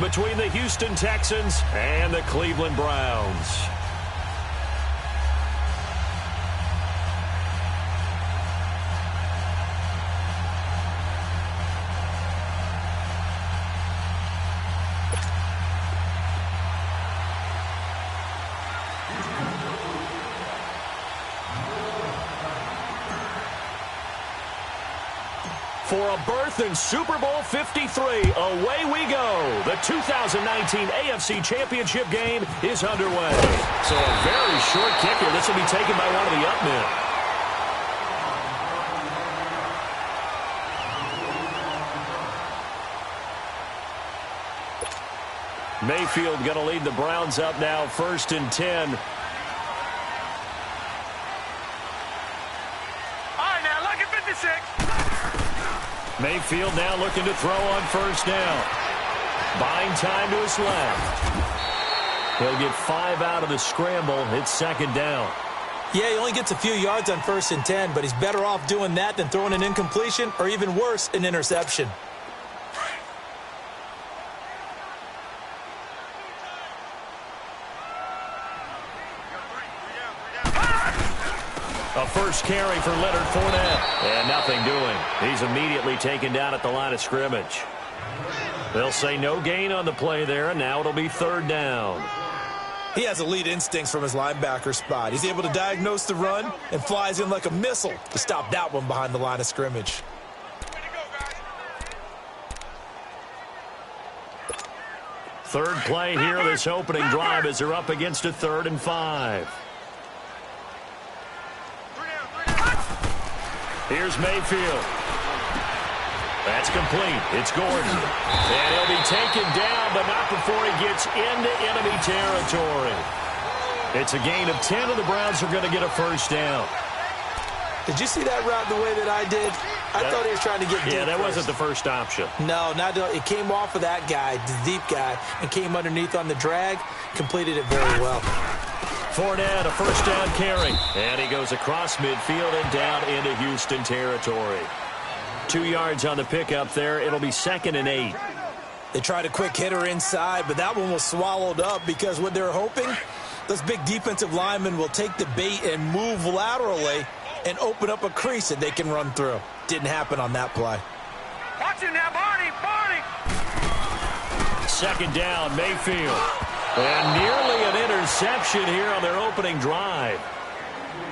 between the Houston Texans and the Cleveland Browns. For a berth in Super Bowl 53, away we go. The 2019 AFC Championship game is underway. So a very short kicker. This will be taken by one of the up men. Mayfield going to lead the Browns up now, 1st and 10. Mayfield now looking to throw on 1st down. Buying time to his left. He'll get 5 out of the scramble. It's 2nd down. Yeah, he only gets a few yards on 1st and 10, but he's better off doing that than throwing an incompletion or even worse, an interception. A first carry for Leonard Fournette. And nothing doing. He's immediately taken down at the line of scrimmage. They'll say no gain on the play there, and now it'll be 3rd down. He has elite instincts from his linebacker spot. He's able to diagnose the run and flies in like a missile to stop that one behind the line of scrimmage. Third play here, this opening drive as they're up against a 3rd and 5. Here's Mayfield. That's complete. It's Gordon. And he'll be taken down, but not before he gets into enemy territory. It's a gain of 10, and the Browns are going to get a 1st down. Did you see that route the way that I did? I thought he was trying to get deep. Yeah, that first. wasn't the first option. No, it came off of that guy, the deep guy, and came underneath on the drag. Completed it very well. Fournette, a 1st down carry. And he goes across midfield and down into Houston territory. 2 yards on the pickup there. It'll be 2nd and 8. They tried a quick hitter inside, but that one was swallowed up because what they're hoping, those big defensive linemen will take the bait and move laterally and open up a crease that they can run through. Didn't happen on that play. Watch him now, Barney! 2nd down, Mayfield. And nearly an interception here on their opening drive.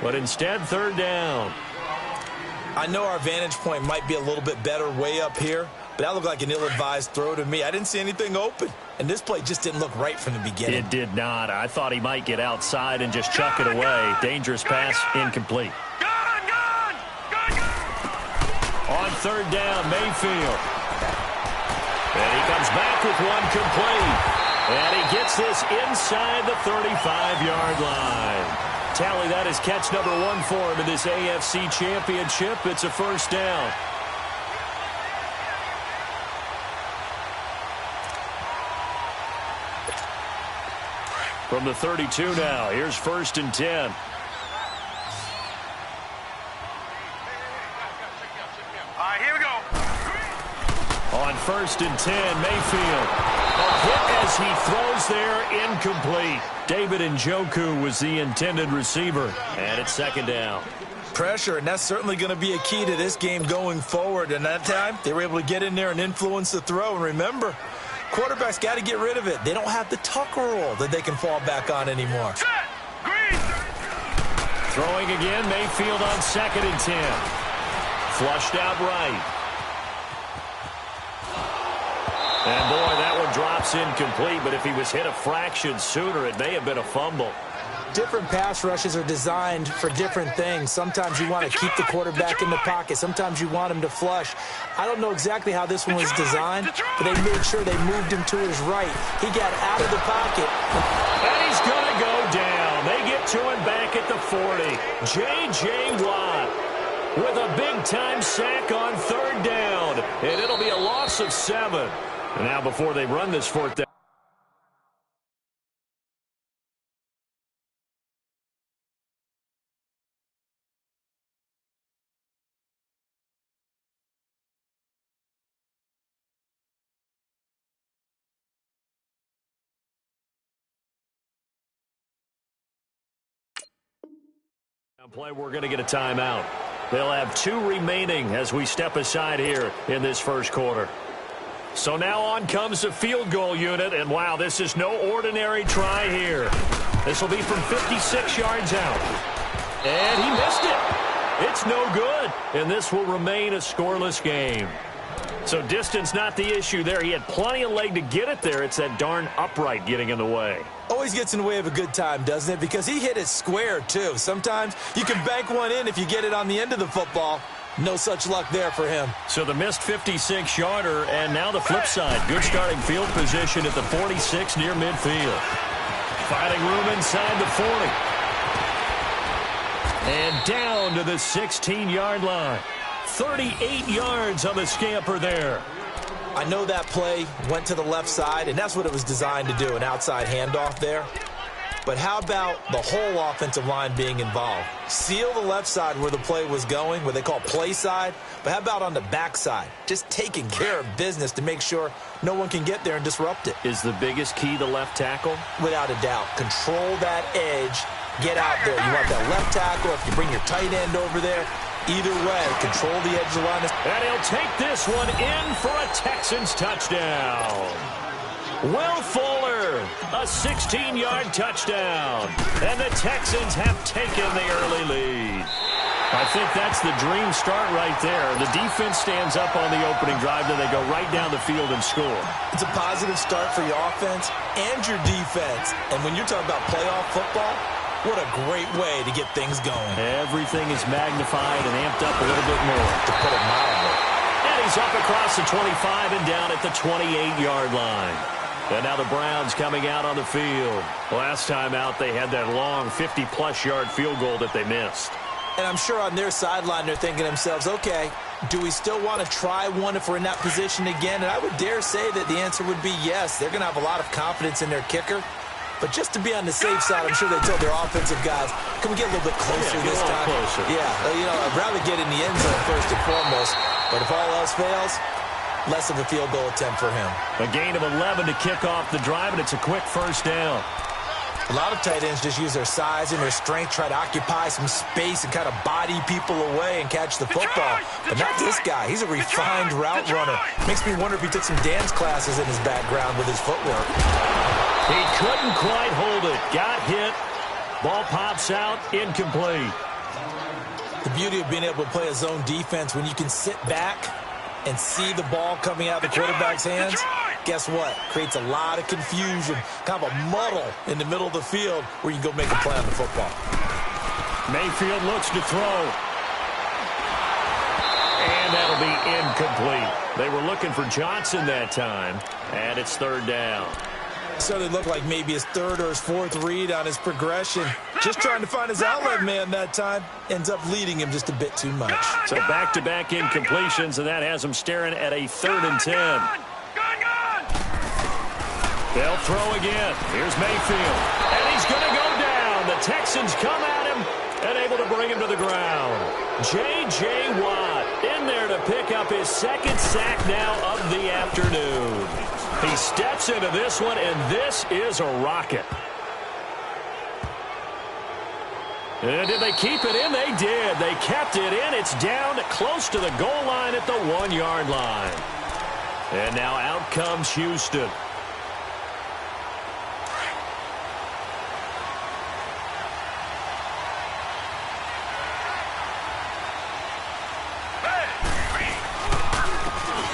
But instead, 3rd down. I know our vantage point might be a little bit better way up here, but that looked like an ill-advised throw to me. I didn't see anything open, and this play just didn't look right from the beginning. It did not. I thought he might get outside and just chuck it away. Dangerous pass, incomplete. On 3rd down, Mayfield. And he comes back with one complete. And he gets this inside the 35-yard line. Tally, that is catch number 1 for him in this AFC Championship. It's a 1st down. From the 32 now, here's 1st and 10. Here we go. On 1st and 10, Mayfield. A hit as he throws there, incomplete. David Njoku was the intended receiver, and it's 2nd down. Pressure, and that's certainly going to be a key to this game going forward. And that time, they were able to get in there and influence the throw. And remember, quarterbacks got to get rid of it. They don't have the Tucker rule that they can fall back on anymore. Throwing again, Mayfield on 2nd and 10. Flushed out right. And, boy, that one drops incomplete, but if he was hit a fraction sooner, it may have been a fumble. Different pass rushes are designed for different things. Sometimes you want to keep the quarterback in the pocket. Sometimes you want him to flush. I don't know exactly how this one was designed, but they made sure they moved him to his right. He got out of the pocket. And he's going to go down. They get to him back at the 40. J.J. Watt with a big-time sack on 3rd down. And it'll be a loss of 7. Now, before they run this 4th down. Play, we're going to get a timeout. They'll have 2 remaining as we step aside here in this first quarter. So now on comes the field goal unit, and wow, this is no ordinary try here. This will be from 56 yards out. And he missed it. It's no good, and this will remain a scoreless game. So distance not the issue there. He had plenty of leg to get it there. It's that darn upright getting in the way. Always gets in the way of a good time, doesn't it? Because he hit it square, too. Sometimes you can bank one in if you get it on the end of the football. No such luck there for him. So the missed 56-yarder, and now the flip side. Good starting field position at the 46 near midfield. Finding room inside the 40. And down to the 16-yard line. 38 yards on the scamper there. I know that play went to the left side, and that's what it was designed to do, an outside handoff there. But how about the whole offensive line being involved? Seal the left side where the play was going, what they call play side, but how about on the back side? Just taking care of business to make sure no one can get there and disrupt it. Is the biggest key the left tackle? Without a doubt. Control that edge. Get out there. You want that left tackle. If you bring your tight end over there, either way, control the edge of the line. And he'll take this one in for a Texans touchdown. Will Fuller, a 16-yard touchdown. And the Texans have taken the early lead. I think that's the dream start right there. The defense stands up on the opening drive, then they go right down the field and score. It's a positive start for your offense and your defense. And when you're talking about playoff football, what a great way to get things going. Everything is magnified and amped up a little bit more. To put it mildly. And he's up across the 25 and down at the 28-yard line. And now the Browns coming out on the field. Last time out, they had that long 50-plus yard field goal that they missed. And I'm sure on their sideline they're thinking to themselves, okay, do we still want to try one if we're in that position again? And I would dare say that the answer would be yes. They're going to have a lot of confidence in their kicker. But just to be on the safe side, I'm sure they told their offensive guys, can we get a little bit closer this time? Closer. Yeah, I'd rather get in the end zone first and foremost. But if all else fails, less of a field goal attempt for him. A gain of 11 to kick off the drive, and it's a quick first down. A lot of tight ends just use their size and their strength, try to occupy some space and kind of body people away and catch the football. But not this guy. He's a refined route runner. Makes me wonder if he took some dance classes in his background with his footwork. He couldn't quite hold it. Got hit. Ball pops out. Incomplete. The beauty of being able to play a zone defense when you can sit back and see the ball coming out of the quarterback's hands, guess what? Creates a lot of confusion, kind of a muddle in the middle of the field where you can go make a play on the football. Mayfield looks to throw. And that'll be incomplete. They were looking for Johnson that time, and it's third down. Certainly looked like maybe his third or his fourth read on his progression. Just trying to find his outlet man that time. Ends up leading him just a bit too much. So back-to-back incompletions, and that has him staring at a 3rd and 10. They'll throw again. Here's Mayfield. And he's going to go down. The Texans come at him and able to bring him to the ground. J.J. Watt in there to pick up his 2nd sack now of the afternoon. He steps into this one, and this is a rocket. And did they keep it in? They did. They kept it in. It's down close to the goal line at the 1-yard line. And now out comes Houston.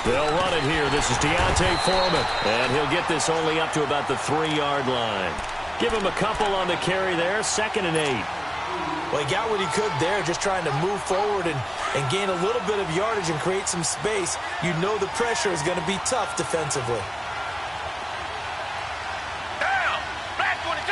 They'll run it here. This is Deontay Foreman. And he'll get this only up to about the 3-yard line. Give him a couple on the carry there. 2nd and 8. Well, he got what he could there, just trying to move forward and gain a little bit of yardage and create some space. You know the pressure is going to be tough defensively. Down! Black 22!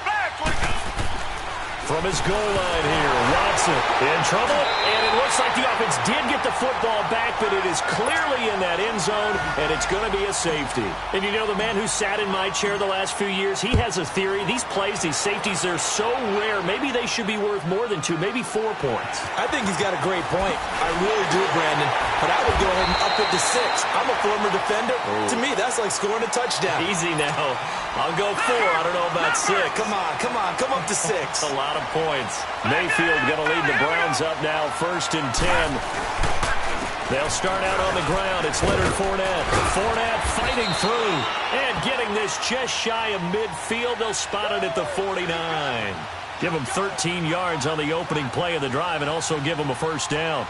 Black 22! From his goal line here, Watson in trouble, and it looks like the offense did get the football back, but it is clearly in that end zone, and it's going to be a safety. And you know, the man who sat in my chair the last few years, he has a theory. These plays, these safeties, they're so rare. Maybe they should be worth more than 2, maybe 4 points. I think he's got a great point. I really do, Brandon. But I would go ahead and up it to 6. I'm a former defender. Oh. To me, that's like scoring a touchdown. Easy now. I'll go 4. I don't know about 6. Come on. Come up to 6. A lot of points. Mayfield going to lead the Browns up now, 1st and 10. They'll start out on the ground. It's Leonard Fournette. Fournette fighting through and getting this just shy of midfield. They'll spot it at the 49. Give them 13 yards on the opening play of the drive and also give them a 1st down.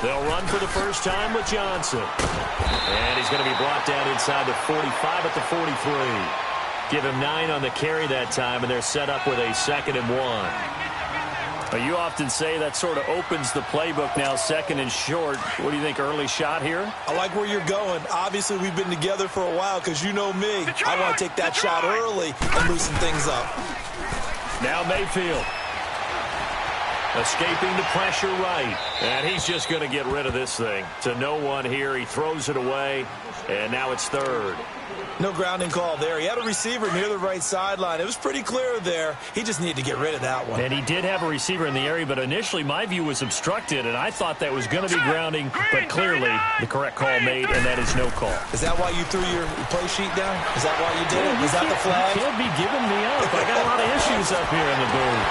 They'll run for the first time with Johnson. And he's going to be brought down inside the 45 at the 43. Give him 9 on the carry that time, and they're set up with a 2nd and 1. Well, you often say that sort of opens the playbook now, 2nd and short. What do you think, early shot here? I like where you're going. Obviously, we've been together for a while because you know me. I want to take that shot early and loosen things up. Now Mayfield. Escaping the pressure right. And he's just going to get rid of this thing. To no one here. He throws it away. And now it's 3rd. No grounding call there. He had a receiver near the right sideline. It was pretty clear there. He just needed to get rid of that one. And he did have a receiver in the area, but initially my view was obstructed, and I thought that was going to be grounding, but clearly the correct call made, and that is no call. Is that why you threw your play sheet down? Is that why you did it? Is that the flag? You can't be giving me up. I got a lot of issues up here in the booth.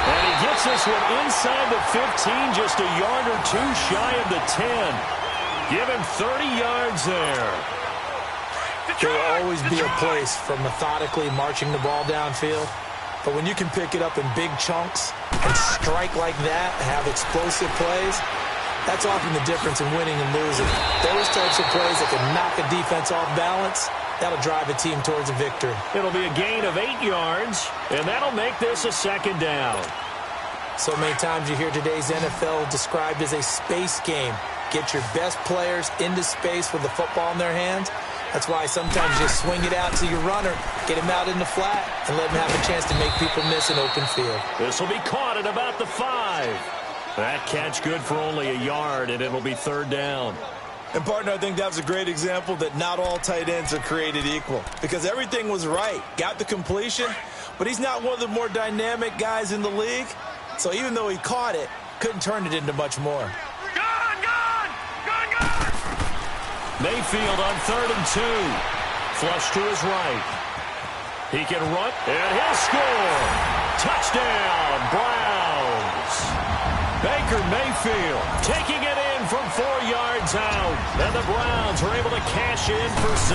And he gets this one inside the 15, just a yard or 2 shy of the 10. Give him 30 yards there. There will always be a place for methodically marching the ball downfield. But when you can pick it up in big chunks and strike like that and have explosive plays, that's often the difference in winning and losing. Those types of plays that can knock a defense off balance, that'll drive a team towards a victory. It'll be a gain of 8 yards, and that'll make this a 2nd down. So many times you hear today's NFL described as a space game. Get your best players into space with the football in their hands. That's why sometimes you just swing it out to your runner, get him out in the flat, and let him have a chance to make people miss an open field. This will be caught at about the 5. That catch good for only a yard, and it'll be 3rd down. And, partner, I think that was a great example that not all tight ends are created equal. Because everything was right. Got the completion, but he's not one of the more dynamic guys in the league. So even though he caught it, couldn't turn it into much more. Mayfield on 3rd and 2. Flush to his right. He can run, and he'll score. Touchdown, Browns. Baker Mayfield taking it in from 4 yards out. And the Browns are able to cash in for 6.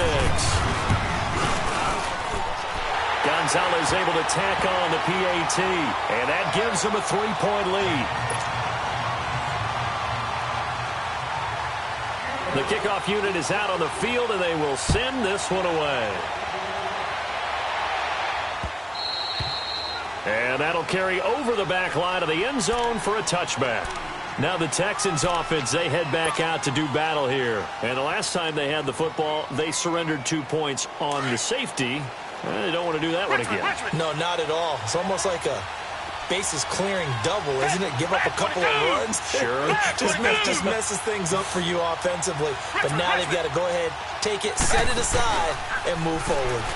Gonzalez able to tack on the PAT, and that gives him a 3-point lead. The kickoff unit is out on the field, and they will send this one away. And that'll carry over the back line of the end zone for a touchback. Now the Texans offense, they head back out to do battle here. And the last time they had the football, they surrendered 2 points on the safety. They don't want to do that one again. No, not at all. It's almost like a bases clearing double, isn't it? Give up a couple of runs. Sure. just messes things up for you offensively. But now they've got to go ahead, take it, set it aside, and move forward.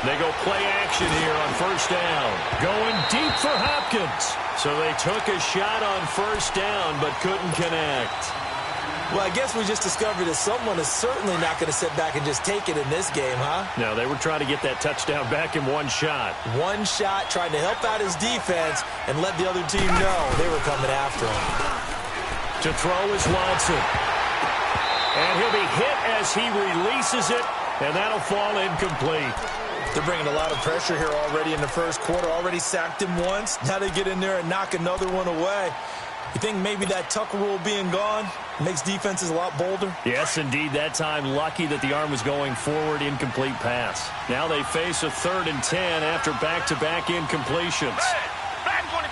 They go play action here on 1st down. Going deep for Hopkins. So they took a shot on 1st down, but couldn't connect. Well, I guess we just discovered that someone is certainly not going to sit back and just take it in this game, huh? No, they were trying to get that touchdown back in one shot. One shot, trying to help out his defense and let the other team know they were coming after him. To throw is Watson. And he'll be hit as he releases it, and that'll fall incomplete. They're bringing a lot of pressure here already in the first quarter. Already sacked him once. Now they get in there and knock another one away. You think maybe that Tucker rule being gone makes defenses a lot bolder? Yes, indeed. That time, lucky that the arm was going forward, incomplete pass. Now they face a 3rd and 10 after back-to-back incompletions. Back 22.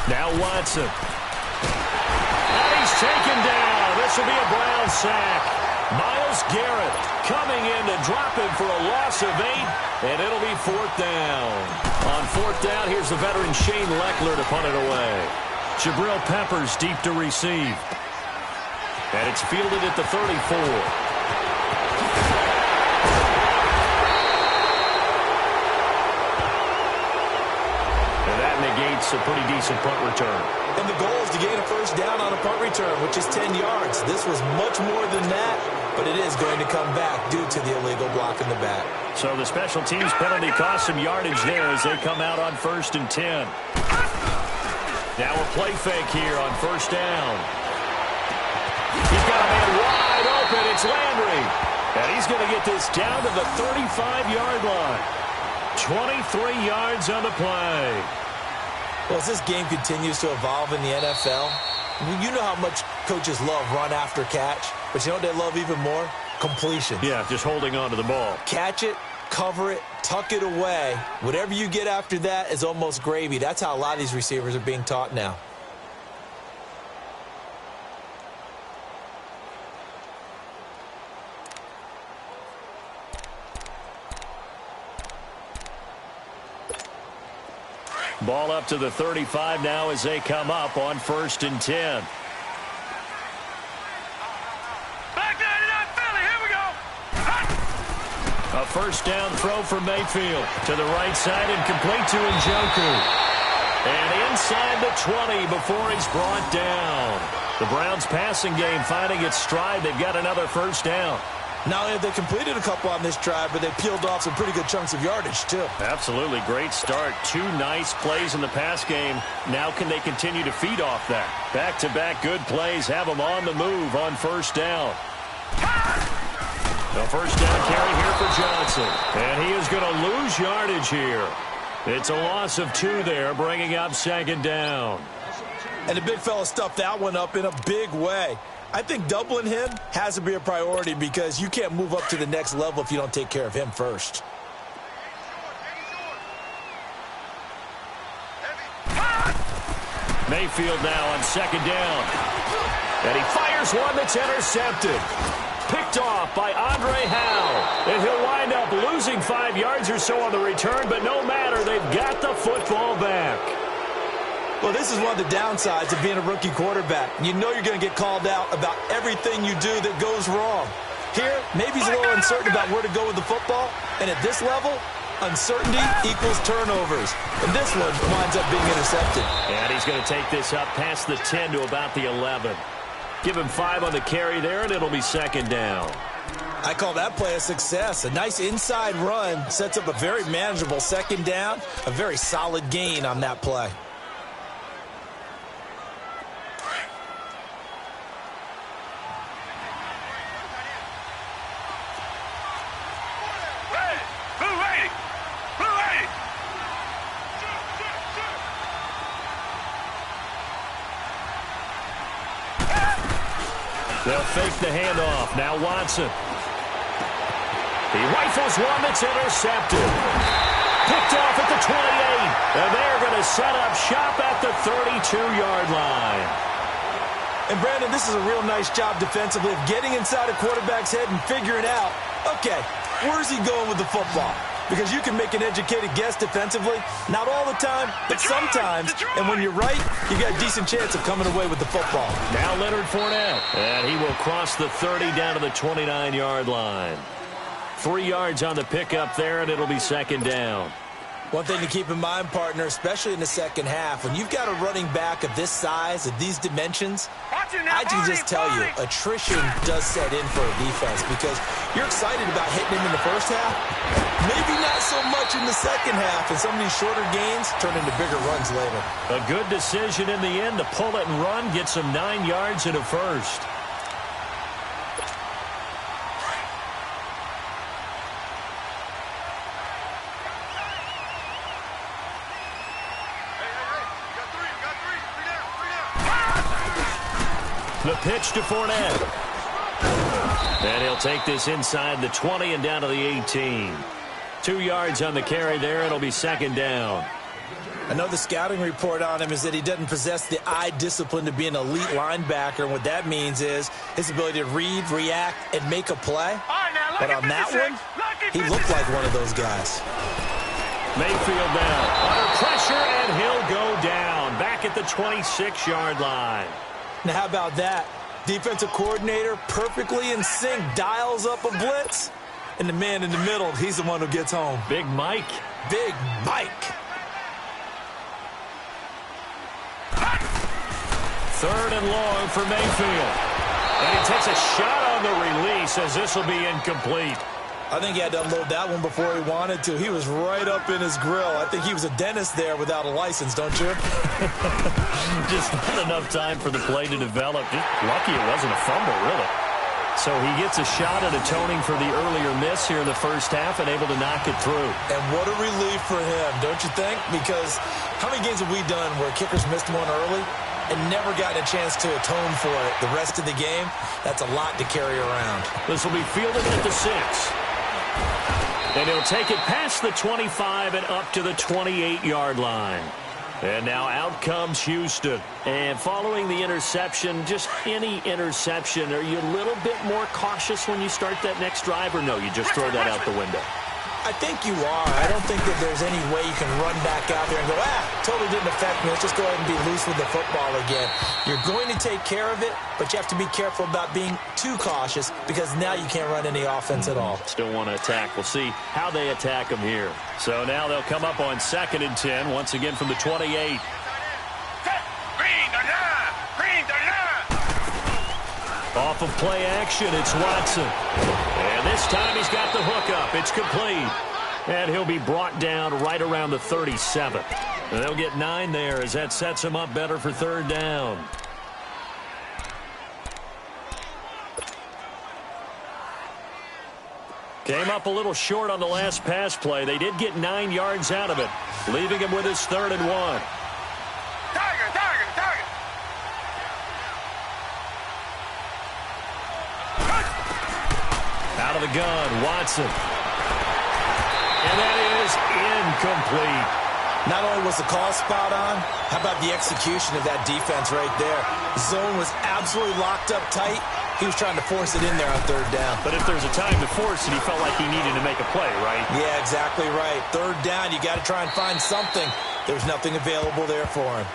Now Watson. And he's taken down. this will be a Brown sack. Myles Garrett coming in to drop him for a loss of 8, and it'll be 4th down. On 4th down, here's the veteran Shane Leckler to punt it away. Jabril Peppers deep to receive. And it's fielded at the 34. And that negates a pretty decent punt return. And the goal is to gain a first down on a punt return, which is 10 yards. This was much more than that, but it is going to come back due to the illegal block in the back. So the special teams penalty cost some yardage there as they come out on 1st and 10. Now a play fake here on 1st down. He's got a man wide open. It's Landry. And he's going to get this down to the 35-yard line. 23 yards on the play. Well, as this game continues to evolve in the NFL, you know how much coaches love run after catch, but you know what they love even more? Completion. Yeah, just holding on to the ball. Catch it, cover it, tuck it away. Whatever you get after that is almost gravy. That's how a lot of these receivers are being taught now. Ball up to the 35 now as they come up on 1st and 10. Back down to that Philly. Here we go. A first down throw for Mayfield. To the right side and complete to Njoku. And inside the 20 before he's brought down. The Browns passing game finding its stride. They've got another first down. Not only have they completed a couple on this drive, but they peeled off some pretty good chunks of yardage, too. Absolutely. Great start. 2 nice plays in the pass game. Now can they continue to feed off that? Back-to-back good plays have them on the move on 1st down. The first down carry here for Johnson. And he is going to lose yardage here. It's a loss of 2 there, bringing up 2nd down. And the big fella stuffed that one up in a big way. I think doubling him has to be a priority because you can't move up to the next level if you don't take care of him first. Mayfield now on 2nd down. And he fires one that's intercepted. Picked off by Andre Howe. And he'll wind up losing 5 yards or so on the return, but no matter, they've got the football back. Well, this is one of the downsides of being a rookie quarterback. You know you're going to get called out about everything you do that goes wrong. Here, maybe he's a little uncertain about where to go with the football. And at this level, uncertainty equals turnovers. And this one winds up being intercepted. And he's going to take this up past the 10 to about the 11. Give him 5 on the carry there, and it'll be 2nd down. I call that play a success. A nice inside run sets up a very manageable 2nd down. A very solid gain on that play. They'll fake the handoff. Now Watson. He rifles one that's intercepted. Picked off at the 28. And they're going to set up shop at the 32-yard line. And, Brandon, this is a real nice job defensively of getting inside a quarterback's head and figuring out, okay, where's he going with the football? Because you can make an educated guess defensively. Not all the time, but sometimes. And when you're right, you got a decent chance of coming away with the football. Now Leonard Fournette. And he will cross the 30 down to the 29-yard line. 3 yards on the pickup there, and it'll be 2nd down. One thing to keep in mind, partner, especially in the second half, when you've got a running back of this size, of these dimensions, I can just tell you, attrition does set in for a defense because you're excited about hitting him in the first half, maybe not so much in the second half, and some of these shorter gains turn into bigger runs later. A good decision in the end to pull it and run, get some 9 yards and a first. The pitch to Fournette. And he'll take this inside the 20 and down to the 18. 2 yards on the carry there. It'll be 2nd down. I know the scouting report on him is that he doesn't possess the eye discipline to be an elite linebacker. And what that means is his ability to read, react, and make a play. But on that one, he looked like one of those guys. Mayfield down. Under pressure, and he'll go down. Back at the 26-yard line. Now, how about that? Defensive coordinator perfectly in sync, dials up a blitz. And the man in the middle, he's the one who gets home. Big Mike. Big Mike. Third and long for Mayfield. And he takes a shot on the release as this will be incomplete. I think he had to unload that one before he wanted to. He was right up in his grill. I think he was a dentist there without a license, don't you? Just not enough time for the play to develop. Just lucky it wasn't a fumble, really. So he gets a shot at atoning for the earlier miss here in the first half and able to knock it through. And what a relief for him, don't you think? Because how many games have we done where kickers missed one early and never gotten a chance to atone for it the rest of the game? That's a lot to carry around. This will be fielded at the 6. And he'll take it past the 25 and up to the 28-yard line. And now out comes Houston. And following the interception, just any interception, are you a little bit more cautious when you start that next drive, or no, you just throw that out the window? I think you are. I don't think that there's any way you can run back out there and go, totally didn't affect me. Let's just go ahead and be loose with the football again. You're going to take care of it, but you have to be careful about being too cautious because now you can't run any offense at all. Still want to attack. We'll see how they attack them here. So now they'll come up on 2nd and 10, once again from the 28. Off of play action, it's Watson. And this time he's got the hook up. It's complete. And he'll be brought down right around the 37. And they'll get 9 there as that sets him up better for 3rd down. Came up a little short on the last pass play. They did get 9 yards out of it, leaving him with his 3rd and 1. Out of the gun, Watson. And that is incomplete. Not only was the call spot on, how about the execution of that defense right there? Zone was absolutely locked up tight. He was trying to force it in there on 3rd down. But if there's a time to force it, he felt like he needed to make a play, right? Yeah, exactly right. 3rd down, you got to try and find something. There's nothing available there for him.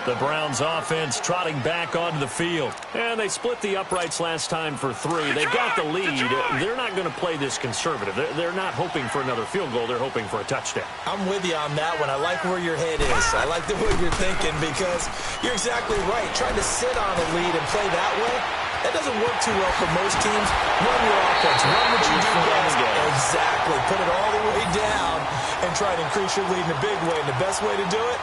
The Browns offense trotting back onto the field. And they split the uprights last time for 3. They've got the lead. They're not going to play this conservative. They're not hoping for another field goal. They're hoping for a touchdown. I'm with you on that one. I like where your head is. I like the way you're thinking because you're exactly right. Trying to sit on a lead and play that way, that doesn't work too well for most teams. Run your offense. Run what you do best. Exactly. Put it all the way down and try to increase your lead in a big way. And the best way to do it,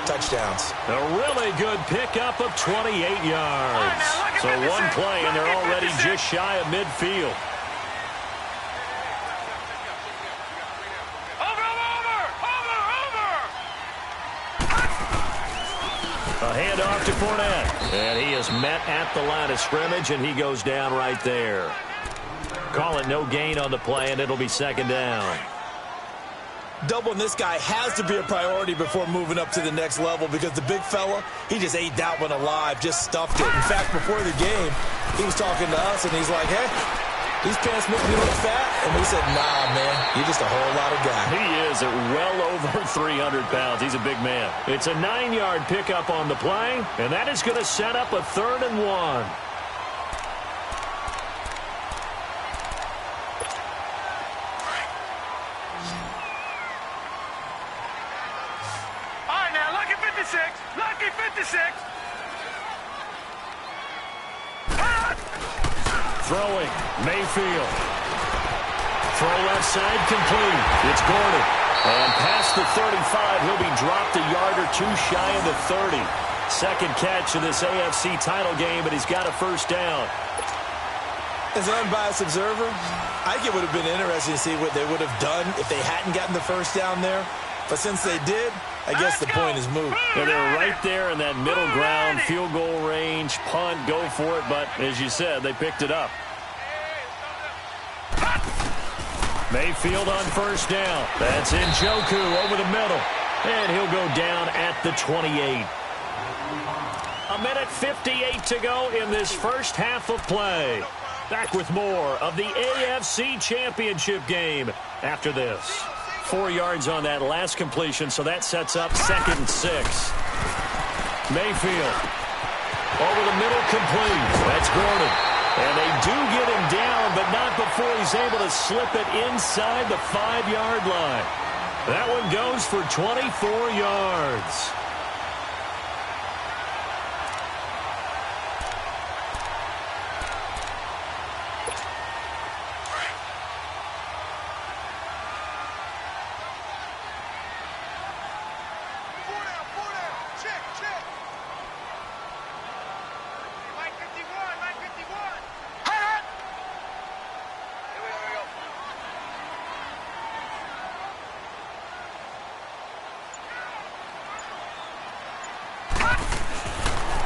touchdowns. A really good pickup of 28 yards. So one play, and they're already just shy of midfield. A handoff to Fournette. And he is met at the line of scrimmage, and he goes down right there. Call it no gain on the play, and it'll be 2nd down. Doubling this guy has to be a priority before moving up to the next level because the big fella, he just ate that one alive, just stuffed it. In fact, before the game, he was talking to us, and he's like, hey, these pants make me look fat. And we said, nah, man, you're just a whole lot of guy. He is at well over 300 pounds. He's a big man. It's a 9-yard pickup on the play, and that is going to set up a 3rd and 1. Lucky 56. Throwing, Mayfield. Throw left side, complete. It's Gordon. And past the 35, he'll be dropped a yard or 2 shy of the 30. 2nd catch of this AFC title game, but he's got a 1st down. As an unbiased observer, I think it would have been interesting to see what they would have done if they hadn't gotten the 1st down there. But since they did, I guess the point is moved. Yeah, they're right there in that middle ground, field goal range, punt, go for it. But as you said, they picked it up. Mayfield on 1st down. That's Njoku over the middle. And he'll go down at the 28. A minute 58 to go in this first half of play. Back with more of the AFC Championship game after this. 4 yards on that last completion, so that sets up 2nd and 6. Mayfield over the middle, complete. That's Gordon. And they do get him down, but not before he's able to slip it inside the 5-yard line. That one goes for 24 yards.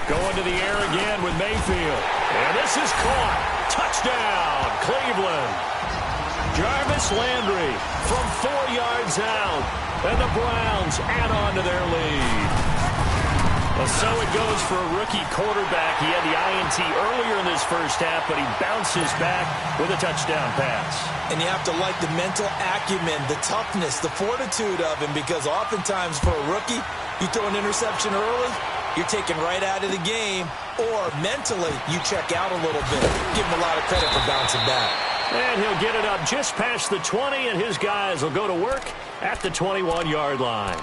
Going to the air again with Mayfield. And this is caught. Touchdown, Cleveland. Jarvis Landry from 4 yards out. And the Browns add on to their lead. Well, so it goes for a rookie quarterback. He had the INT earlier in this first half, but he bounces back with a touchdown pass. And you have to like the mental acumen, the toughness, the fortitude of him, because oftentimes for a rookie, you throw an interception early, you're taken right out of the game, or mentally, you check out a little bit. Give him a lot of credit for bouncing back. And he'll get it up just past the 20, and his guys will go to work at the 21-yard line.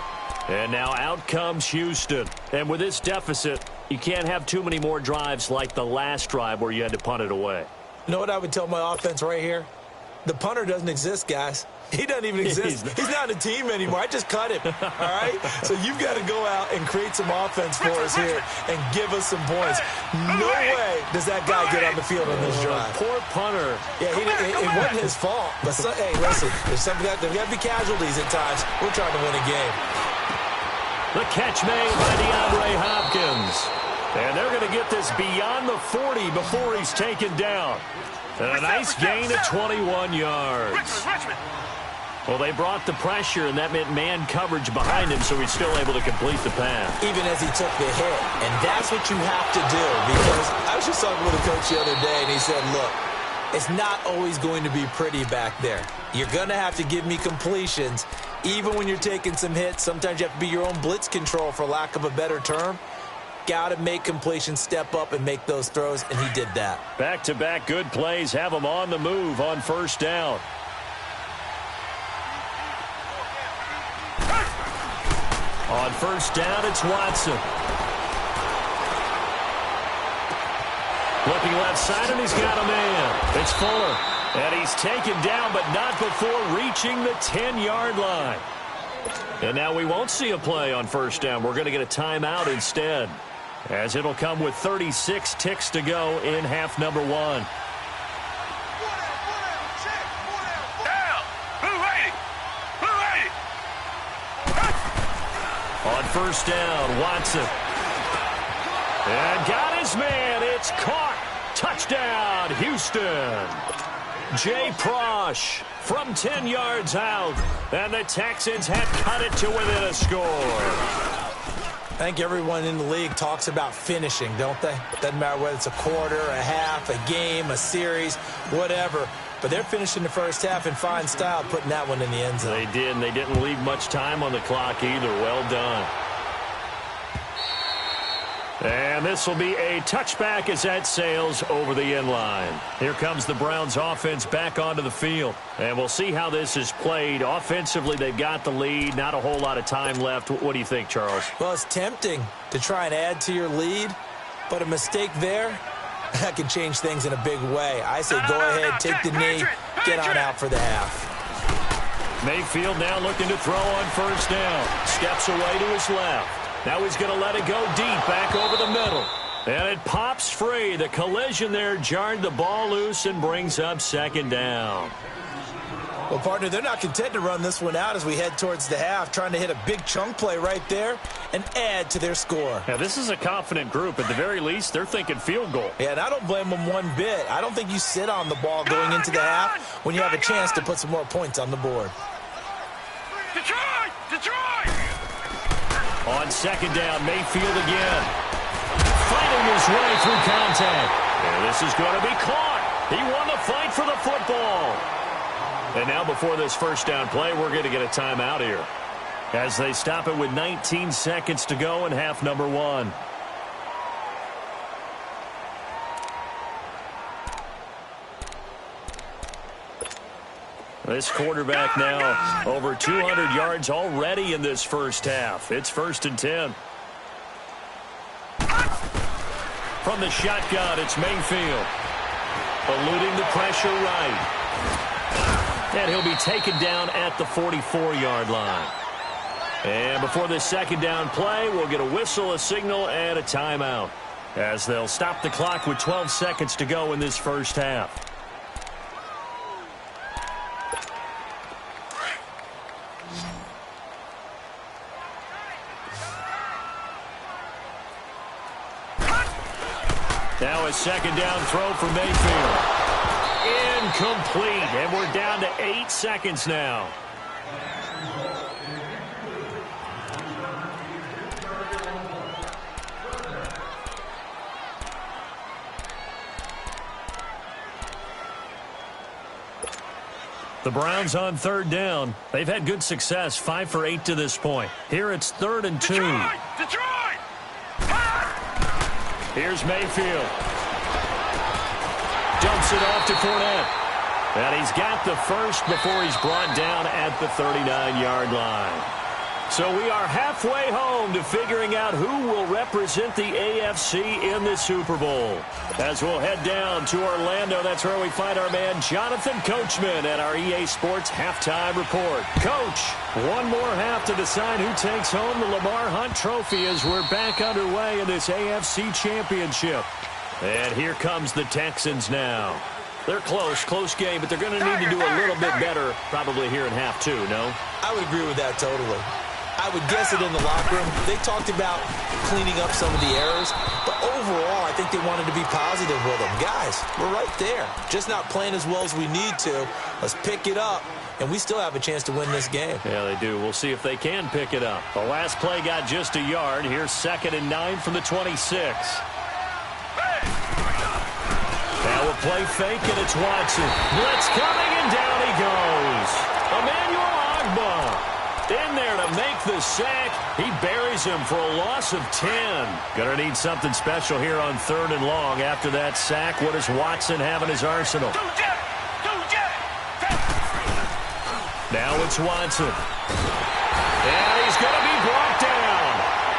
And now out comes Houston. And with this deficit, you can't have too many more drives like the last drive where you had to punt it away. You know what I would tell my offense right here? The punter doesn't exist, guys. He doesn't even exist. He's not a team anymore. I just cut him, all right? So you've got to go out and create some offense for us here and give us some points. No way does that guy get on the field on this drive. Poor punter. Yeah, it wasn't his fault. But, hey, listen, there's got to be casualties at times. We're trying to win a game. The catch made by DeAndre Hopkins. And they're going to get this beyond the 40 before he's taken down. And a nice gain of 21 yards. Well, they brought the pressure, and that meant man coverage behind him, so he's still able to complete the pass. Even as he took the hit. And that's what you have to do, because I was just talking with a coach the other day, and he said, look, it's not always going to be pretty back there. You're going to have to give me completions. Even when you're taking some hits, sometimes you have to be your own blitz control, for lack of a better term. Got to make completions, step up, and make those throws, and he did that. Back-to-back good plays have him on the move on first down. On first down, it's Watson. Looking left side, and he's got a man. It's Fuller. And he's taken down, but not before reaching the 10-yard line. And now we won't see a play on first down. We're going to get a timeout instead, as it'll come with 36 ticks to go in half number 1. On first down, Watson. And got his man. It's caught. Touchdown, Houston. Jay Prosh from 10 yards out. And the Texans have cut it to within a score. I think everyone in the league talks about finishing, don't they? Doesn't matter whether it's a quarter, a half, a game, a series, whatever. But they're finishing the first half in fine style, putting that one in the end zone. They did, and they didn't leave much time on the clock either. Well done. And this will be a touchback as that sails over the end line. Here comes the Browns offense back onto the field. And we'll see how this is played. Offensively, they've got the lead. Not a whole lot of time left. What do you think, Charles? Well, it's tempting to try and add to your lead, but a mistake there, that can change things in a big way. I say go ahead, take the knee, get on out for the half. Mayfield now looking to throw on first down. Steps away to his left. Now he's going to let it go deep back over the middle. And it pops free. The collision there jarred the ball loose and brings up second down. Well, partner, they're not content to run this one out as we head towards the half, trying to hit a big chunk play right there and add to their score. Now, this is a confident group. At the very least, they're thinking field goal. Yeah, and I don't blame them one bit. I don't think you sit on the ball going into the half when you have a chance to put some more points on the board. Detroit! Detroit! On second down, Mayfield again. Fighting his way through contact. And this is going to be caught. He won the fight for the football. And now before this first down play, we're going to get a timeout here, as they stop it with 19 seconds to go in half number 1. This quarterback now over 200 yards already in this first half. It's 1st and 10. From the shotgun, it's Mayfield. Eluding the pressure right. And he'll be taken down at the 44-yard line. And before this second down play, we'll get a whistle, a signal, and a timeout, as they'll stop the clock with 12 seconds to go in this first half. Now a second down throw for Mayfield. Incomplete, and we're down to 8 seconds now. The Browns on third down. They've had good success, 5 for 8 to this point. Here it's 3rd and 2. Detroit! Here's Mayfield. Dumps it off to Fournette. And he's got the first before he's brought down at the 39-yard line. So we are halfway home to figuring out who will represent the AFC in the Super Bowl. As we'll head down to Orlando, that's where we find our man Jonathan Coachman at our EA Sports Halftime Report. Coach, one more half to decide who takes home the Lamar Hunt Trophy as we're back underway in this AFC Championship. And here comes the Texans now. They're close game, but they're going to need to do a little bit better probably here in half 2, no? I would agree with that totally. I would guess it in the locker room. They talked about cleaning up some of the errors, but overall, I think they wanted to be positive with them. Guys, we're right there. Just not playing as well as we need to. Let's pick it up, and we still have a chance to win this game. Yeah, they do. We'll see if they can pick it up. The last play got just a yard. Here's 2nd and 9 from the 26. Now a play fake, and it's Watson. Blitz coming, and down he goes. Emmanuel Ogbah in there to make the sack. He buries him for a loss of 10. Gonna need something special here on 3rd and long. After that sack, what does Watson have in his arsenal? Now it's Watson. And he's gonna be brought down.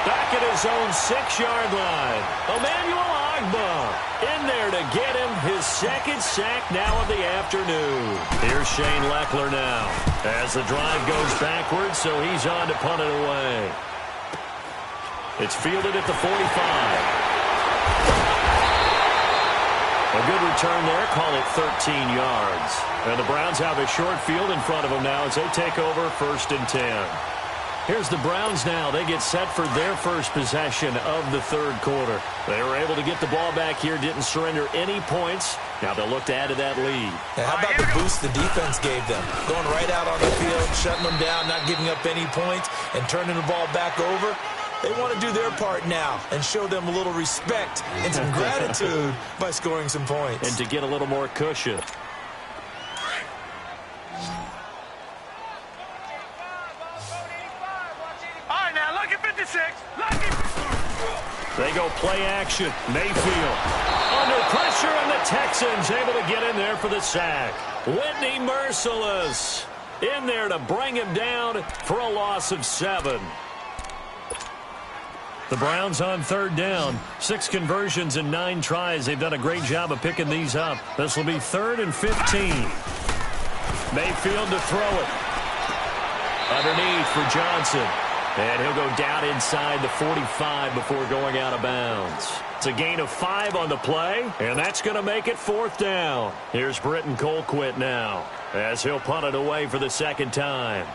Back at his own 6-yard line. Emmanuel Ogbah in there to get him his 2nd sack now of the afternoon. Here's Shane Leckler now as the drive goes backwards, so he's on to punt it away. It's fielded at the 45. A good return there, call it 13 yards. And the Browns have a short field in front of them now as they take over 1st and 10. Here's the Browns now. They get set for their first possession of the 3rd quarter. They were able to get the ball back here, didn't surrender any points. Now they'll look to add to that lead. And how about the boost the defense gave them? Going right out on the field, shutting them down, not giving up any points, and turning the ball back over. They want to do their part now and show them a little respect and some gratitude by scoring some points. And to get a little more cushion. They go play action. Mayfield under pressure, and the Texans able to get in there for the sack. Whitney Merciless in there to bring him down for a loss of 7. The Browns on 3rd down. 6 conversions and 9 tries. They've done a great job of picking these up. This will be 3rd and 15. Mayfield to throw it. Underneath for Johnson. And he'll go down inside the 45 before going out of bounds. It's a gain of 5 on the play, and that's going to make it 4th down. Here's Britton Colquitt now as he'll punt it away for the 2nd time.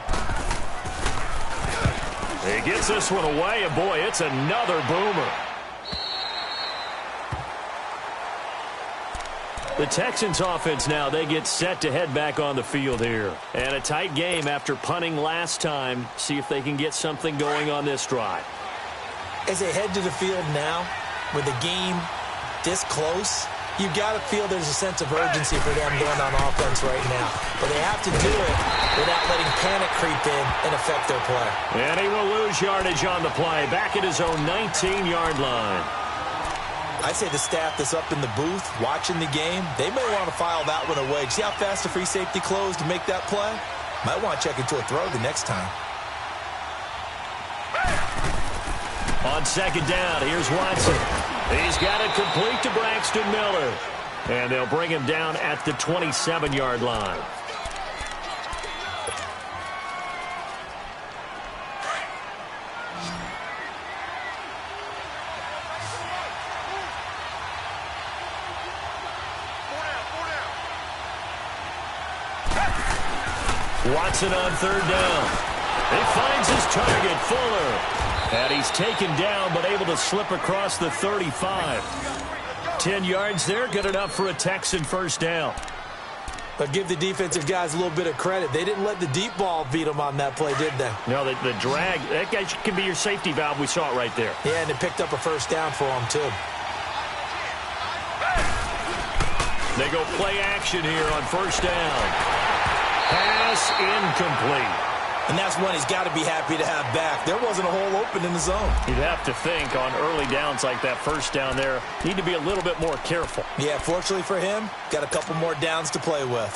He gets this one away, and boy, it's another boomer. The Texans offense now, they get set to head back on the field here. And a tight game after punting last time. See if they can get something going on this drive. As they head to the field now, with the game this close, you've got to feel there's a sense of urgency for them going on offense right now. But they have to do it without letting panic creep in and affect their play. And he will lose yardage on the play, back at his own 19-yard line. I'd say the staff that's up in the booth watching the game, they may want to file that one away. See how fast the free safety closed to make that play? Might want to check into a throw the next time. On second down, here's Watson. He's got it complete to Braxton Miller. And they'll bring him down at the 27-yard line. Watson on third down. He finds his target, Fuller. And he's taken down, but able to slip across the 35. 10 yards there, good enough for a Texan first down. But give the defensive guys a little bit of credit. They didn't let the deep ball beat them on that play, did they? No, the drag, that guy can be your safety valve. We saw it right there. Yeah, and it picked up a first down for them, too. They go play action here on first down. Pass incomplete. And that's one he's got to be happy to have back. There wasn't a hole open in the zone. You'd have to think on early downs like that first down there, need to be a little bit more careful. Yeah, fortunately for him, got a couple more downs to play with.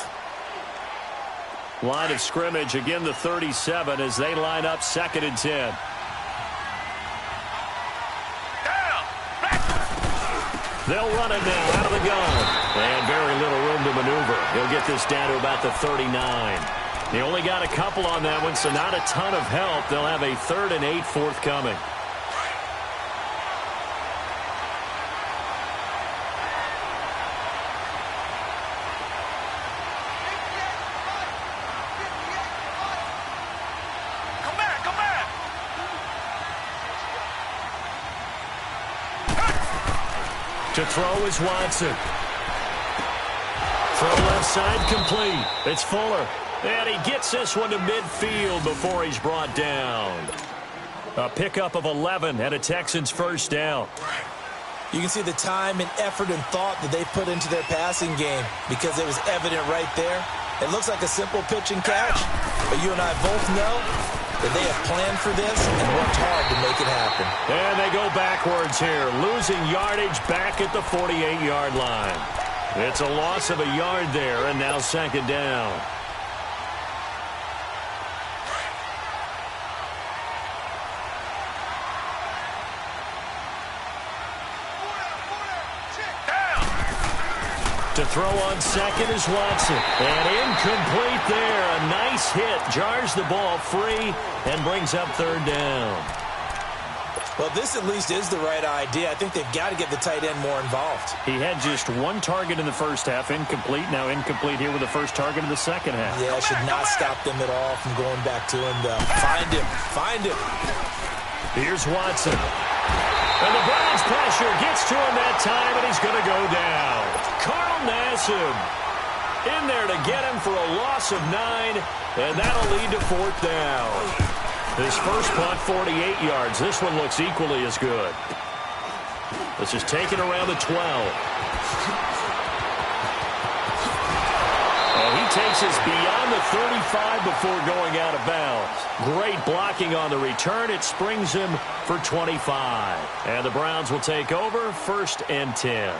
Line of scrimmage, again the 37 as they line up 2nd and 10. They'll run it now out of the gun. And very little room to maneuver. He'll get this down to about the 39. They only got a couple on that one, so not a ton of help. They'll have a 3rd and 8 forthcoming. Come back! To throw is Watson. Throw left side complete. It's Fuller. And he gets this one to midfield before he's brought down. A pickup of 11 and a Texans first down. You can see the time and effort and thought that they put into their passing game because it was evident right there. It looks like a simple pitch and catch, but you and I both know that they have planned for this and worked hard to make it happen. And they go backwards here, losing yardage back at the 48-yard line. It's a loss of a yard there, and now 2nd down. To throw on 2nd is Watson. And incomplete there. A nice hit. Jars the ball free and brings up 3rd down. Well, this at least is the right idea. I think they've got to get the tight end more involved. He had just one target in the first half. Incomplete. Now incomplete here with the first target of the second half. Yeah, it should not stop them at all from going back to him, though. Find him. Here's Watson. And the Browns pressure gets to him that time, and he's going to go down. Carl Nassib in there to get him for a loss of 9, and that'll lead to 4th down. His first punt, 48 yards. This one looks equally as good. This is taken around the 12. And he takes us beyond the 35 before going out of bounds. Great blocking on the return. It springs him for 25. And the Browns will take over 1st and 10.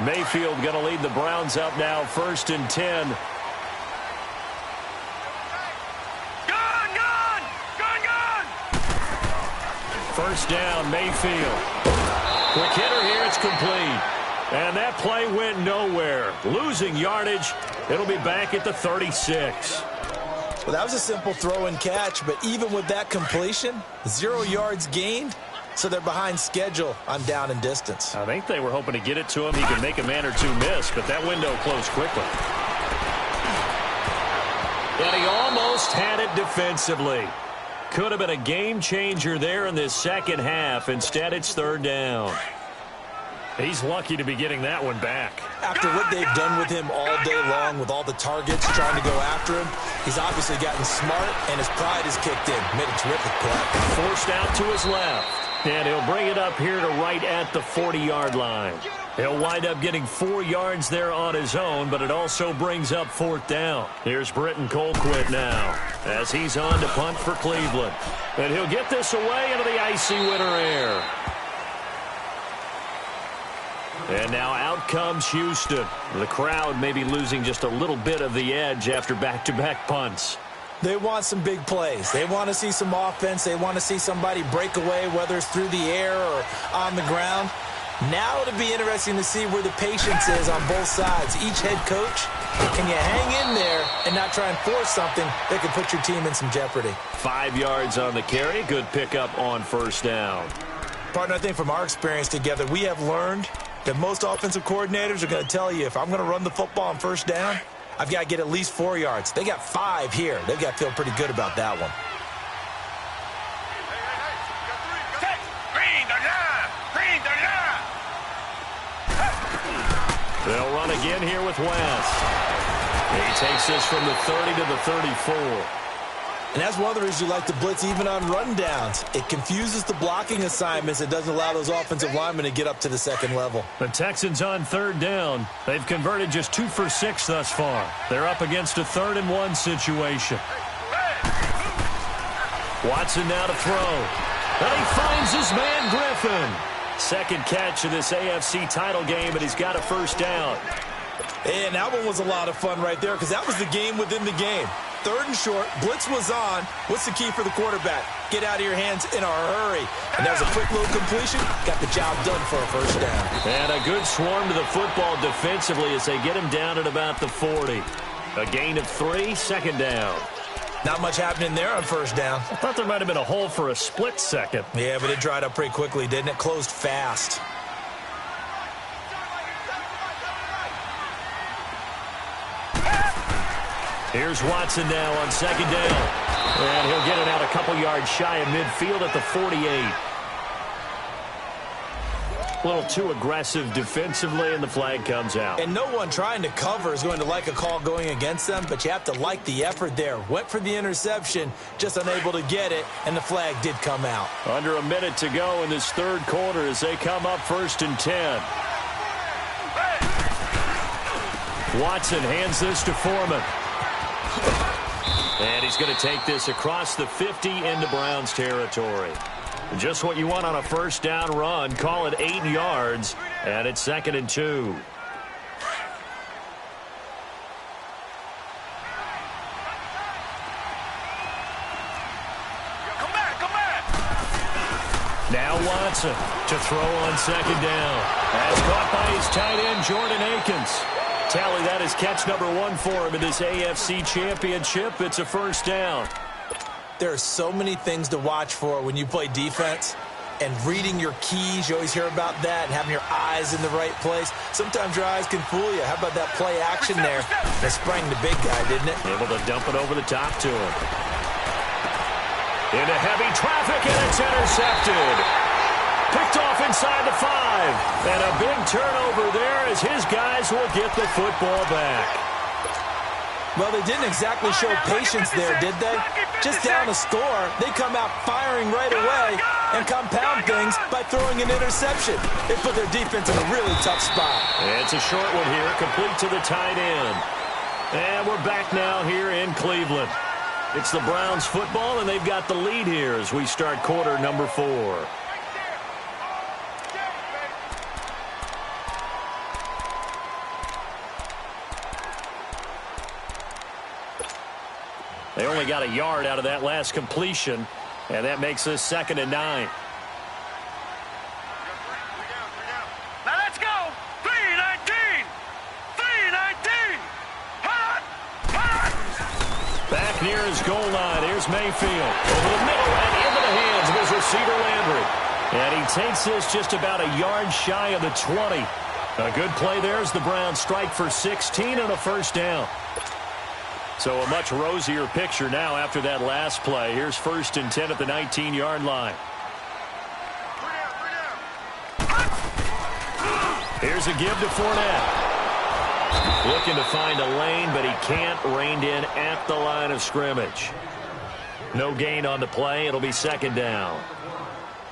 Mayfield going to lead the Browns up now, 1st and 10. Gun! First down, Mayfield. Quick hitter here, it's complete. And that play went nowhere. Losing yardage, it'll be back at the 36. Well, that was a simple throw and catch, but even with that completion, 0 yards gained. So they're behind schedule on down and distance. I think they were hoping to get it to him. He could make a man or two miss, but that window closed quickly. And he almost had it defensively. Could have been a game changer there in this second half. Instead, it's 3rd down. He's lucky to be getting that one back. After what they've done with him all day long, with all the targets trying to go after him, he's obviously gotten smart, and his pride has kicked in. Made a terrific play. Forced out to his left. And he'll bring it up here to right at the 40-yard line. He'll wind up getting 4 yards there on his own, but it also brings up 4th down. Here's Britton Colquitt now as he's on to punt for Cleveland. And he'll get this away into the icy winter air. And now out comes Houston. The crowd may be losing just a little bit of the edge after back-to-back punts. They want some big plays. They want to see some offense. They want to see somebody break away, whether it's through the air or on the ground. Now it'll be interesting to see where the patience is on both sides. Each head coach, can you hang in there and not try and force something that could put your team in some jeopardy? 5 yards on the carry. Good pickup on 1st down. Partner, I think from our experience together, we have learned that most offensive coordinators are going to tell you, if I'm going to run the football on 1st down, I've got to get at least 4 yards. They got 5 here. They've got to feel pretty good about that one. They'll run again here with West. He takes this from the 30 to the 34. And that's one of the reasons you like to blitz even on rundowns. It confuses the blocking assignments. It doesn't allow those offensive linemen to get up to the 2nd level. The Texans on 3rd down. They've converted just 2 for 6 thus far. They're up against a 3rd and 1 situation. Watson now to throw. And he finds his man Griffin. 2nd catch of this AFC title game, and he's got a 1st down. And that one was a lot of fun right there because that was the game within the game. 3rd and short, blitz was on. What's the key for the quarterback? Get out of your hands in a hurry. And that was a quick little completion. Got the job done for a 1st down. And a good swarm to the football defensively as they get him down at about the 40. A gain of 3, 2nd down. Not much happening there on 1st down. I thought there might have been a hole for a split second. Yeah, but it dried up pretty quickly, didn't it? Closed fast. Here's Watson now on 2nd down. And he'll get it out a couple yards shy of midfield at the 48. A little too aggressive defensively, and the flag comes out. And no one trying to cover is going to like a call going against them, but you have to like the effort there. Went for the interception, just unable to get it, and the flag did come out. Under a minute to go in this 3rd quarter as they come up 1st and 10. Watson hands this to Foreman. And he's going to take this across the 50 into Browns territory. Just what you want on a 1st down run. Call it 8 yards, and it's 2nd and 2. Come back. Now Watson to throw on 2nd down. As caught by his tight end, Jordan Akins. Tally, that is catch number 1 for him in this AFC Championship. It's a 1st down. There are so many things to watch for when you play defense. And reading your keys, you always hear about that, and having your eyes in the right place. Sometimes your eyes can fool you. How about that play action there? That sprang the big guy, didn't it? Able to dump it over the top to him. Into heavy traffic, and it's intercepted. Picked off inside the 5. And a big turnover there as his guys will get the football back. Well, they didn't exactly show patience there, did they? Just down a score, they come out firing right away and compound things by throwing an interception. They put their defense in a really tough spot. It's a short one here, complete to the tight end. And we're back now here in Cleveland. It's the Browns football, and they've got the lead here as we start quarter number 4. They only got a yard out of that last completion, and that makes this 2nd and 9. Now let's go. 3-19. 3-19. Hot. Back near his goal line. Here's Mayfield. Over the middle and into the hands of his receiver, Landry. And he takes this just about a yard shy of the 20. A good play there as the Browns strike for 16 and a 1st down. So a much rosier picture now after that last play. Here's 1st and 10 at the 19-yard line. Here's a give to Fournette. Looking to find a lane, but he can't. Reined in at the line of scrimmage. No gain on the play. It'll be second down.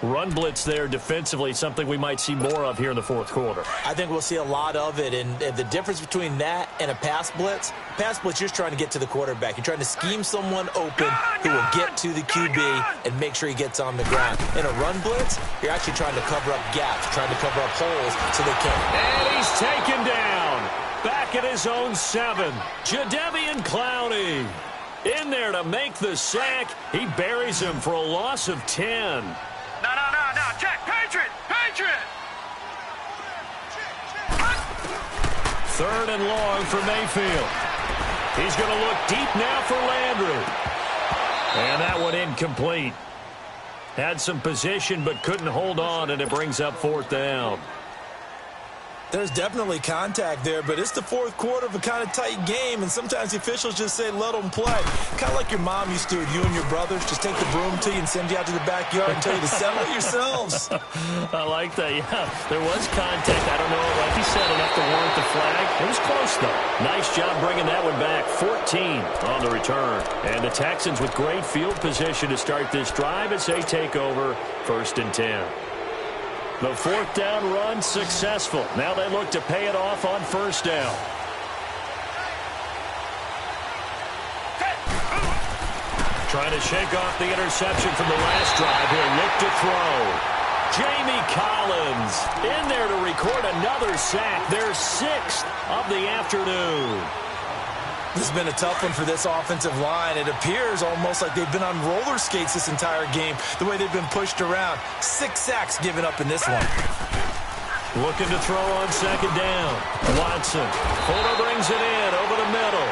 Run blitz there defensively, something we might see more of here in the fourth quarter. I think we'll see a lot of it, and the difference between that and a pass blitz, you're just trying to get to the quarterback. You're trying to scheme someone open who will get to the QB and make sure he gets on the ground. In a run blitz, you're actually trying to cover up gaps, trying to cover up holes so they can't. And he's taken down. Back at his own 7. Jadeveon Clowney in there to make the sack. He buries him for a loss of 10. No. Jack, Patriot. Third and long for Mayfield. He's going to look deep now for Landry. And that one incomplete. Had some position but couldn't hold on, and it brings up fourth down. There's definitely contact there, but it's the fourth quarter of a kind of tight game, and sometimes the officials just say, let them play. Kind of like your mom used to with you and your brothers. Just take the broom to you and send you out to the backyard and tell you to settle it yourselves. I like that, yeah. There was contact. I don't know, like you said, enough to warrant the flag. It was close, though. Nice job bringing that one back. 14 on the return. And the Texans with great field position to start this drive as they take over 1st and 10. The fourth down run successful. Now they look to pay it off on first down. Trying to shake off the interception from the last drive here. Look to throw. Jamie Collins in there to record another sack. Their 6th of the afternoon. This has been a tough one for this offensive line. It appears almost like they've been on roller skates this entire game, the way they've been pushed around. 6 sacks given up in this one. Looking to throw on second down. Watson. Fuller brings it in over the middle.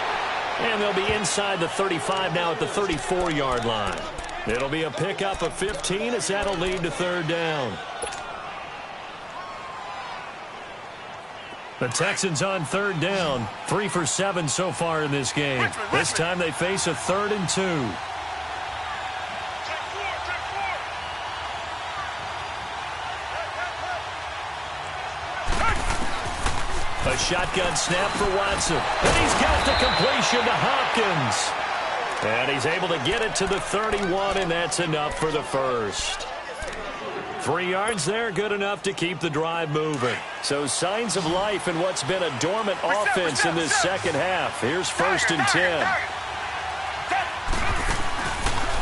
And they'll be inside the 35 now at the 34-yard line. It'll be a pickup of 15 as that'll lead to third down. The Texans on third down. 3 for 7 so far in this game. This time they face a 3rd and 2. A shotgun snap for Watson. And he's got the completion to Hopkins. And he's able to get it to the 31, and that's enough for the first. 3 yards there, good enough to keep the drive moving. So signs of life in what's been a dormant offense in this second half. Here's 1st and 10.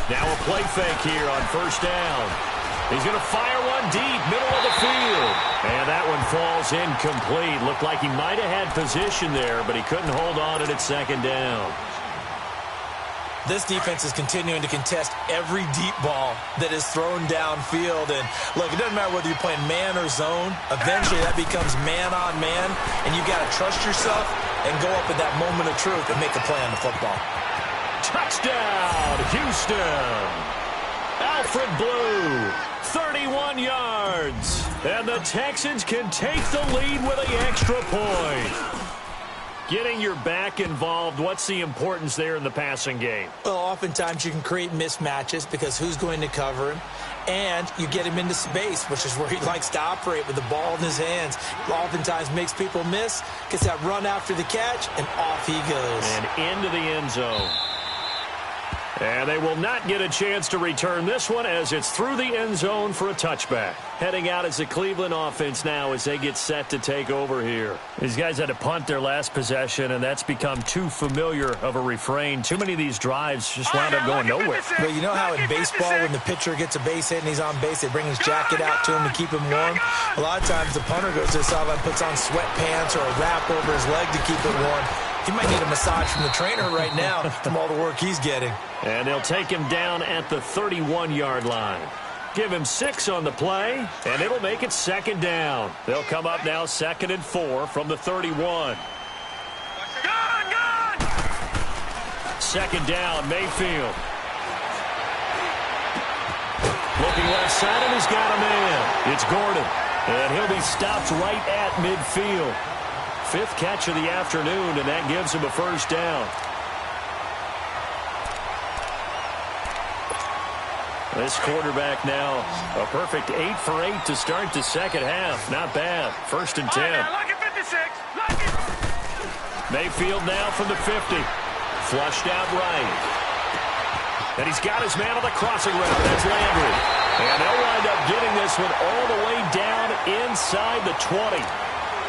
Now a play fake here on first down. He's going to fire one deep, middle of the field. And that one falls incomplete. Looked like he might have had position there, but he couldn't hold on at second down. This defense is continuing to contest every deep ball that is thrown downfield. And, look, it doesn't matter whether you're playing man or zone. Eventually, that becomes man-on-man, and you've got to trust yourself and go up at that moment of truth and make a play on the football. Touchdown, Houston. Alfred Blue, 31 yards. And the Texans can take the lead with an extra point. Getting your back involved, what's the importance there in the passing game? Well, oftentimes you can create mismatches because who's going to cover him? And you get him into space, which is where he likes to operate with the ball in his hands. Oftentimes makes people miss, gets that run after the catch, and off he goes. And into the end zone. And they will not get a chance to return this one as it's through the end zone for a touchback. Heading out as the Cleveland offense now as they get set to take over here. These guys had to punt their last possession, and that's become too familiar of a refrain. Too many of these drives just wound up going nowhere. But you know how in baseball when the pitcher gets a base hit and he's on base, they bring his jacket out to him to keep him warm? A lot of times the punter goes to the sideline, puts on sweatpants or a wrap over his leg to keep it warm. He might need a massage from the trainer right now from all the work he's getting. And they'll take him down at the 31-yard line. Give him 6 on the play, and it'll make it second down. They'll come up now 2nd and 4 from the 31. Second down, Mayfield. Looking left side, and he's got a man. It's Gordon, and he'll be stopped right at midfield. 5th catch of the afternoon, and that gives him a first down. This quarterback now a perfect 8 for 8 to start the second half. Not bad. 1st and 10. Like it 56. Like it. Mayfield now from the 50. Flushed out right. And he's got his man on the crossing route. That's Landry. And they'll wind up getting this one all the way down inside the 20.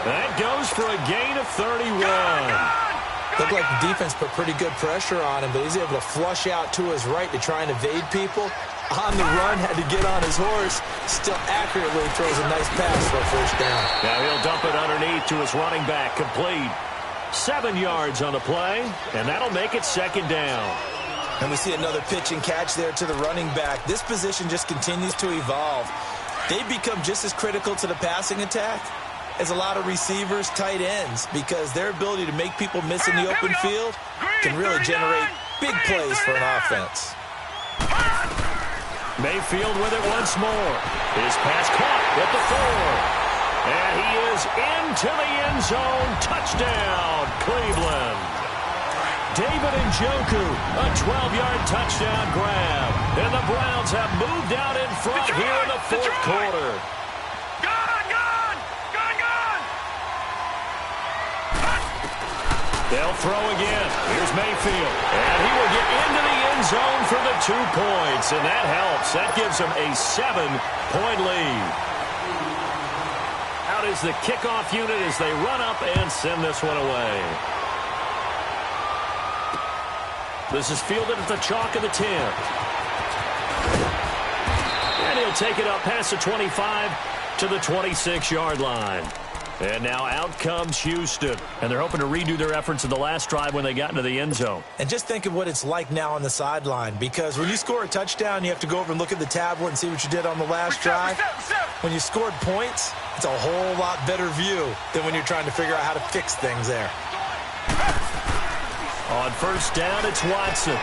That goes for a gain of 31. Looked like the defense put pretty good pressure on him, but he's able to flush out to his right to try and evade people. On the run, had to get on his horse. Still accurately throws a nice pass for a 1st down. Now he'll dump it underneath to his running back. Complete. 7 yards on the play, and that'll make it 2nd down. And we see another pitch and catch there to the running back. This position just continues to evolve. They become just as critical to the passing attack as a lot of receivers, tight ends, because their ability to make people miss in the open field can really generate big plays for an offense. Mayfield with it once more. His pass caught at the 4. And he is into the end zone. Touchdown, Cleveland. David Njoku, a 12-yard touchdown grab. And the Browns have moved out in front here in the 4th quarter. They'll throw again. Here's Mayfield. And he will get into the end zone for the 2 points. And that helps. That gives them a 7-point lead. Out is the kickoff unit as they run up and send this one away. This is fielded at the chalk of the 10. And he'll take it up past the 25 to the 26-yard line. And now out comes Houston. And they're hoping to redo their efforts in the last drive when they got into the end zone. And just think of what it's like now on the sideline, because when you score a touchdown, you have to go over and look at the tablet and see what you did on the last drive. When you scored points, it's a whole lot better view than when you're trying to figure out how to fix things there. On 1st down, it's Watson.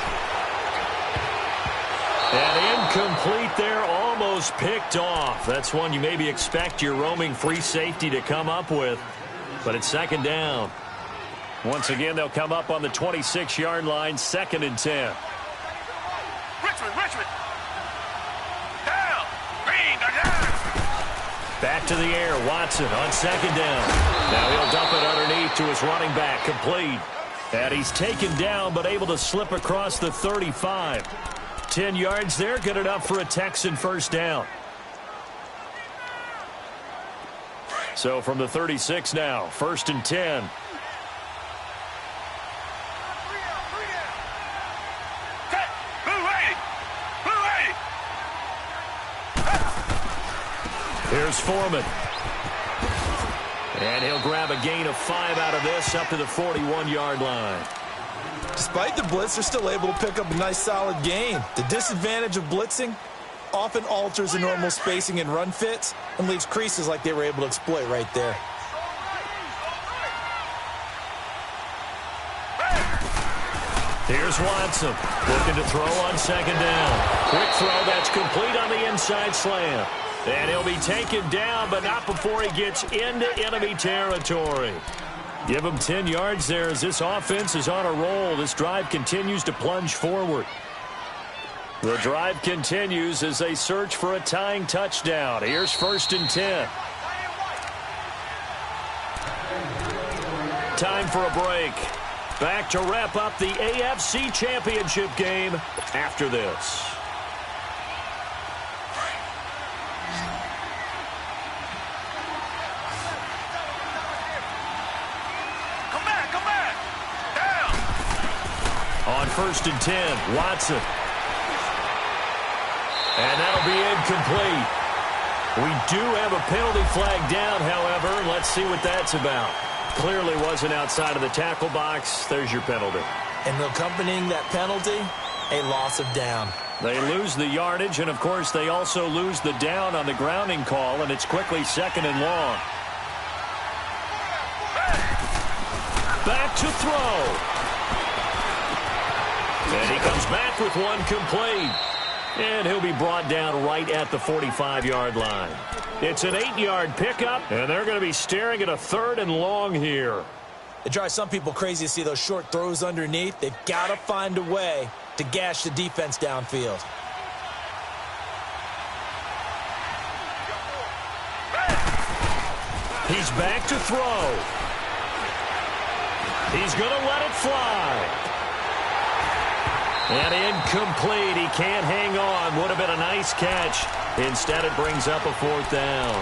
And incomplete there, almost picked off. That's one you maybe expect your roaming free safety to come up with. But it's 2nd down. Once again, they'll come up on the 26-yard line, 2nd and 10. Richmond. Down. Green. Back to the air, Watson on 2nd down. Now he'll dump it underneath to his running back, complete. And he's taken down, but able to slip across the 35. 10 yards there, good enough for a Texan 1st down. So from the 36 now, 1st and 10. Here's Foreman. And he'll grab a gain of 5 out of this up to the 41-yard line. Despite the blitz, they're still able to pick up a nice solid gain. The disadvantage of blitzing often alters the normal spacing and run fits and leaves creases like they were able to exploit right there. Here's Watson looking to throw on 2nd down. Quick throw that's complete on the inside slant. And he'll be taken down, but not before he gets into enemy territory. Give him 10 yards there as this offense is on a roll. This drive continues to plunge forward. The drive continues as they search for a tying touchdown. Here's 1st and 10. Time for a break. Back to wrap up the AFC Championship game after this. On 1st and 10, Watson. And that'll be incomplete. We do have a penalty flag down, however. Let's see what that's about. Clearly wasn't outside of the tackle box. There's your penalty. And accompanying that penalty, a loss of down. They lose the yardage, and, of course, they also lose the down on the grounding call, and it's quickly 2nd and long. Back to throw. And he comes back with one complete. And he'll be brought down right at the 45-yard line. It's an 8-yard pickup, and they're going to be staring at a 3rd and long here. It drives some people crazy to see those short throws underneath. They've got to find a way to gash the defense downfield. He's back to throw. He's going to let it fly. And incomplete. He can't hang on. Would have been a nice catch. Instead, it brings up a fourth down.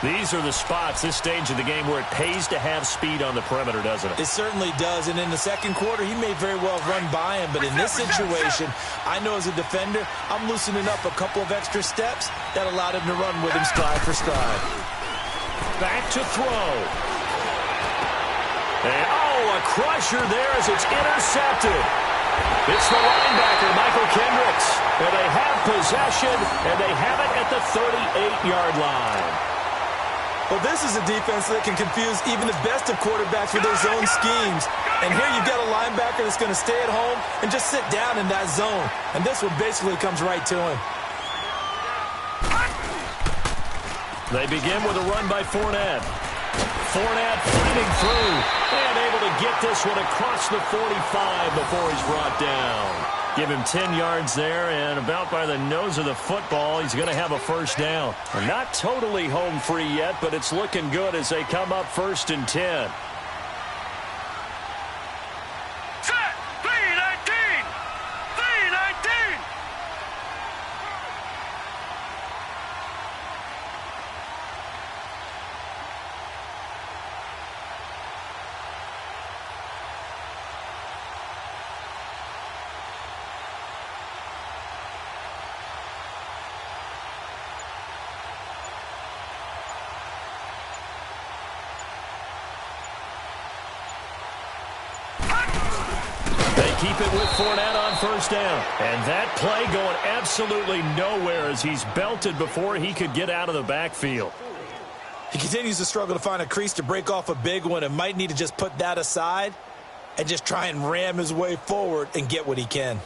These are the spots, this stage of the game, where it pays to have speed on the perimeter, doesn't it? It certainly does. And in the second quarter, he may very well run by him. But in this situation, I know as a defender, I'm loosening up a couple of extra steps that allowed him to run with him stride for stride. Back to throw. And, a crusher there as it's intercepted. It's the linebacker, Michael Kendricks. And they have possession, and they have it at the 38-yard line. Well, this is a defense that can confuse even the best of quarterbacks with their zone schemes. And here you've got a linebacker that's going to stay at home and just sit down in that zone. And this one basically comes right to him. They begin with a run by Fournette. Fournette fighting through and able to get this one across the 45 before he's brought down. Give him 10 yards there, and about by the nose of the football, he's going to have a first down. Not totally home free yet, but it's looking good as they come up 1st and 10. Set! 3-19! 3-19! Keep it with Fournette on first down. And that play going absolutely nowhere as he's belted before he could get out of the backfield. He continues to struggle to find a crease to break off a big one and might need to just put that aside and just try and ram his way forward and get what he can.